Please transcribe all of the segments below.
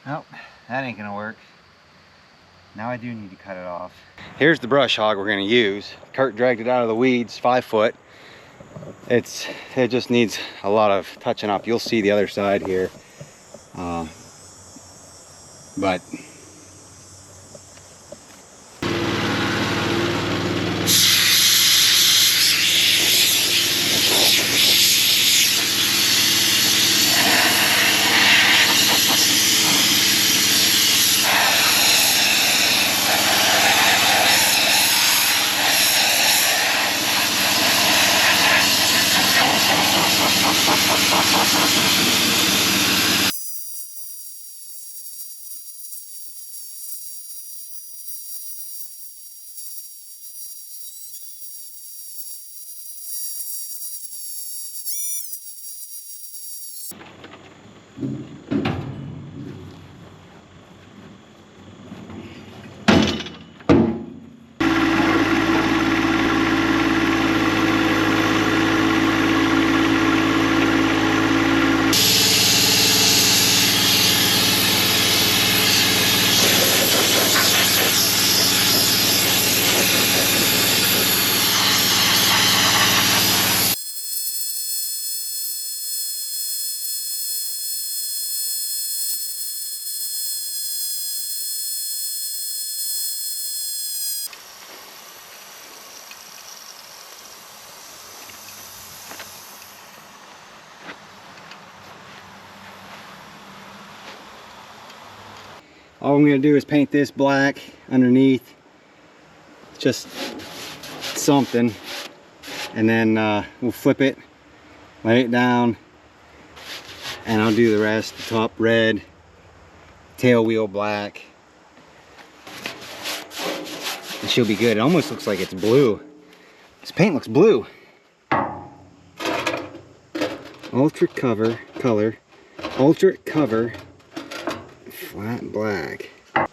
Nope, that ain't gonna work. Now I do need to cut it off. Here's the brush hog we're gonna use. Kurt dragged it out of the weeds, 5 foot. It just needs a lot of touching up. You'll see the other side here. But all I'm gonna do is paint this black underneath, just something, and then we'll flip it, lay it down, and I'll do the rest. The top red, tail wheel black. It should be good. It almost looks like it's blue. This paint looks blue. Ultra color, ultra cover, flat black. Okay.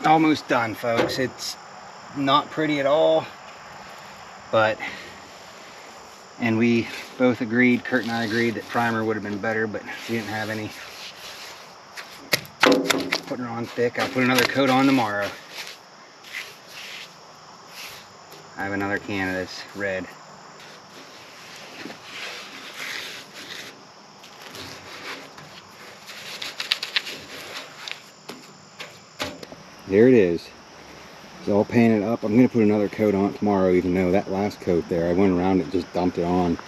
Almost done, folks. It's not pretty at all, and we both agreed, Kurt and I agreed, that primer would have been better, but we didn't have any. Putting it on thick. I'll put another coat on tomorrow. I have another can of this red. There it is. It's all painted up. I'm going to put another coat on it tomorrow, even though that last coat there, I went around it, just dumped it on.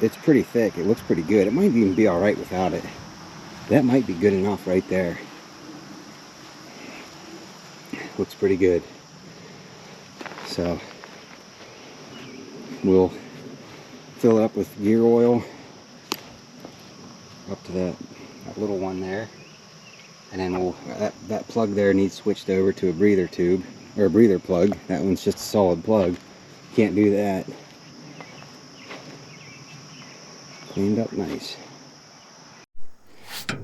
It's pretty thick. It looks pretty good. It might even be all right without it. That might be good enough right there. Looks pretty good. So we'll fill it up with gear oil up to that little one there, and then that plug there needs switched over to a breather tube, or a breather plug. That one's just a solid plug. Can't do that. Cleaned up nice.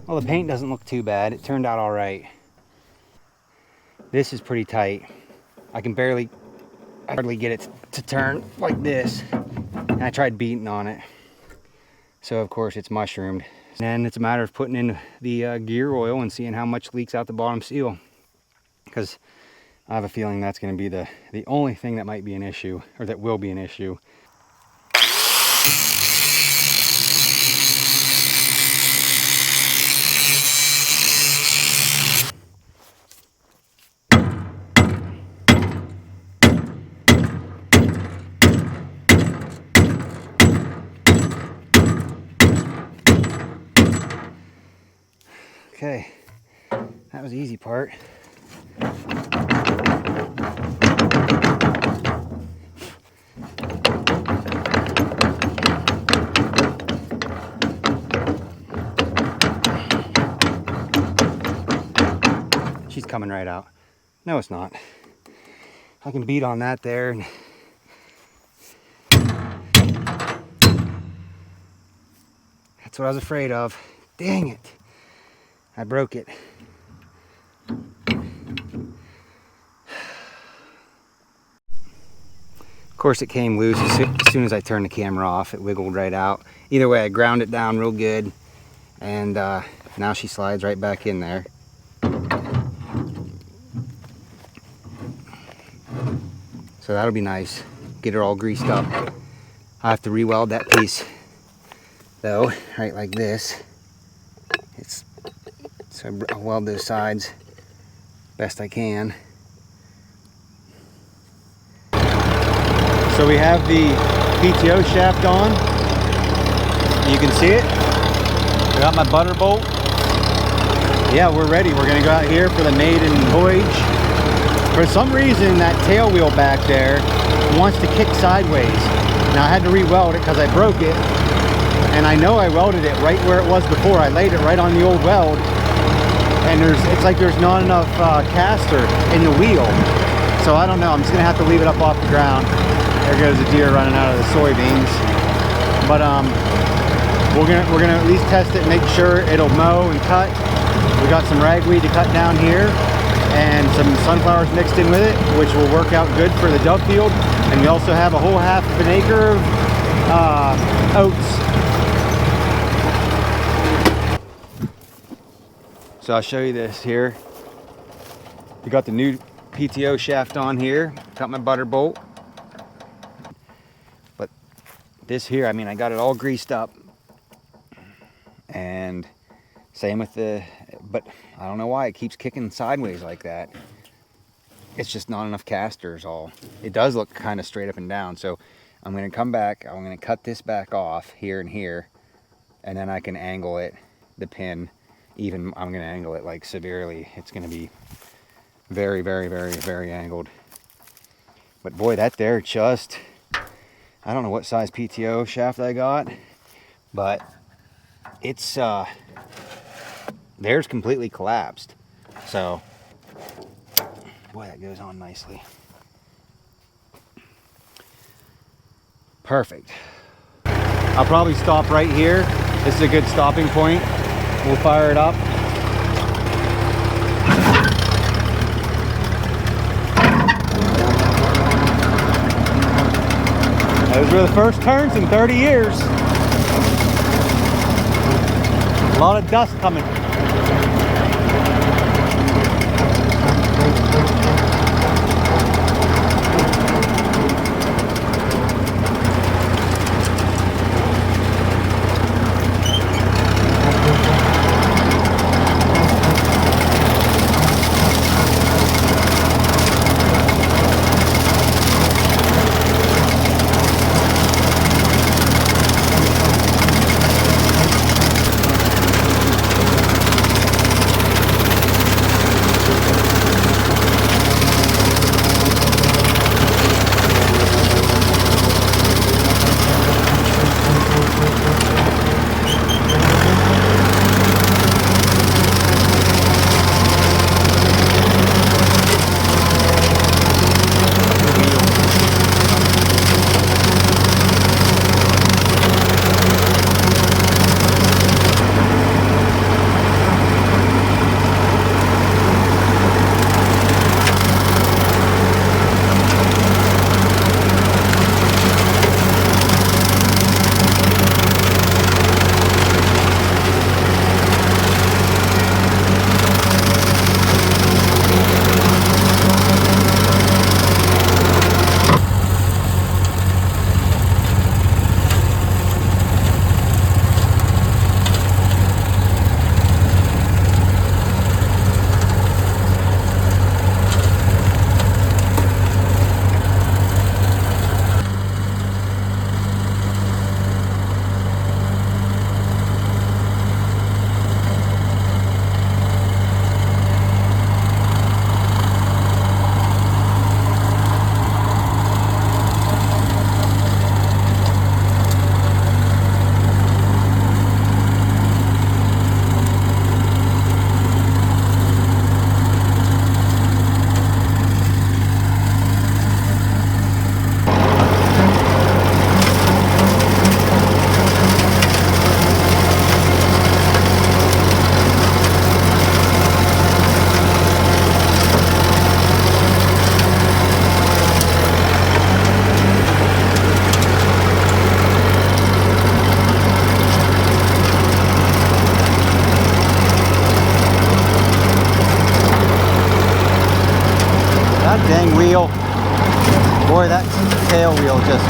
Well, the paint doesn't look too bad. It turned out all right. This is pretty tight. I can hardly get it to turn like this. And I tried beating on it. So of course it's mushroomed. And it's a matter of putting in the gear oil and seeing how much leaks out the bottom seal. Because I have a feeling that's going to be the only thing that might be an issue, or that will be an issue. Okay, that was the easy part. She's coming right out. No, it's not. I can beat on that there. And that's what I was afraid of. Dang it. I broke it. Of course it came loose as soon as I turned the camera off. It wiggled right out. Either way, I ground it down real good, and now she slides right back in there. So that'll be nice. Get her all greased up. I have to re-weld that piece though, right like this. So I weld those sides best I can. So we have the PTO shaft on. You can see it. I got my butter bolt. Yeah, we're ready. We're gonna go out here for the maiden voyage. For some reason, that tail wheel back there wants to kick sideways. Now I had to re-weld it because I broke it. And I know I welded it right where it was before. I laid it right on the old weld. And it's like there's not enough caster in the wheel. So I don't know, I'm just gonna have to leave it up off the ground. There goes a deer running out of the soybeans. But we're gonna at least test it, make sure it'll mow and cut. We got some ragweed to cut down here and some sunflowers mixed in with it, which will work out good for the dove field. And we also have a whole half of an acre of oats. So I'll show you this here. We got the new PTO shaft on here. Got my butter bolt. But this here, I mean, I got it all greased up. And same with but I don't know why it keeps kicking sideways like that. It's just not enough casters all. It does look kind of straight up and down. So I'm gonna come back, I'm gonna cut this back off here and here, and then I can angle it, the pin, even I'm gonna angle it like severely. It's gonna be very, very, very, very angled. But boy, that there just, I don't know what size PTO shaft I got, but it's, theirs completely collapsed. So, boy, that goes on nicely. Perfect. I'll probably stop right here. This is a good stopping point. We'll fire it up. Those were the first turns in 30 years. A lot of dust coming. dang wheel. Boy, that tail wheel just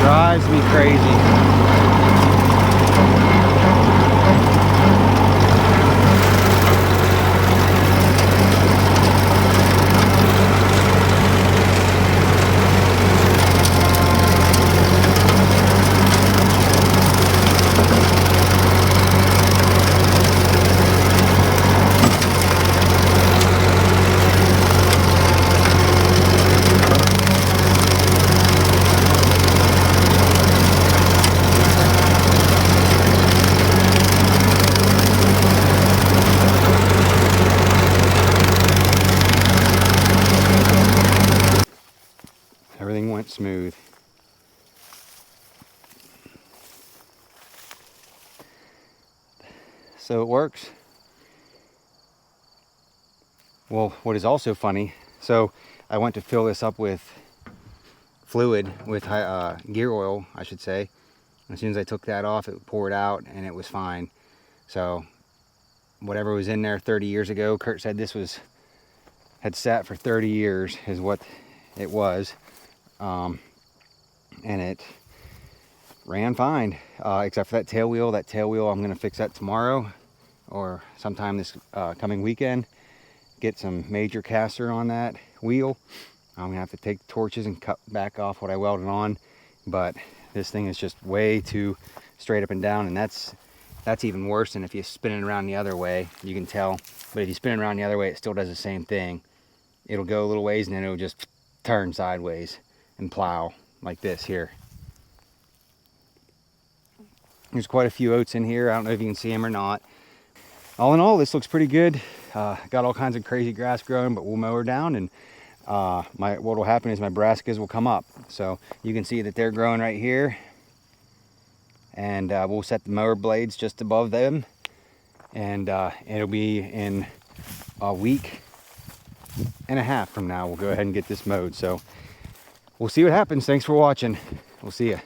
drives me crazy. Everything went smooth. So it works. Well, what is also funny, so I went to fill this up with fluid, with gear oil, I should say. As soon as I took that off, it poured out and it was fine. So whatever was in there 30 years ago, Kurt said this had sat for 30 years is what it was. And it ran fine, except for that tail wheel. That tail wheel, I'm gonna fix that tomorrow or sometime this coming weekend. Get some major caster on that wheel. I'm gonna have to take torches and cut back off what I welded on, but this thing is just way too straight up and down, and that's even worse than if you spin it around the other way. You can tell, but if you spin it around the other way, it still does the same thing. It'll go a little ways and then it'll just turn sideways and plow like this here. There's quite a few oats in here. I don't know if you can see them or not. All in all, this looks pretty good. Got all kinds of crazy grass growing, but we'll mow her down, and what will happen is my brassicas will come up. So you can see that they're growing right here, and we'll set the mower blades just above them, and it'll be in a week and a half from now we'll go ahead and get this mowed. So we'll see what happens. Thanks for watching. We'll see you.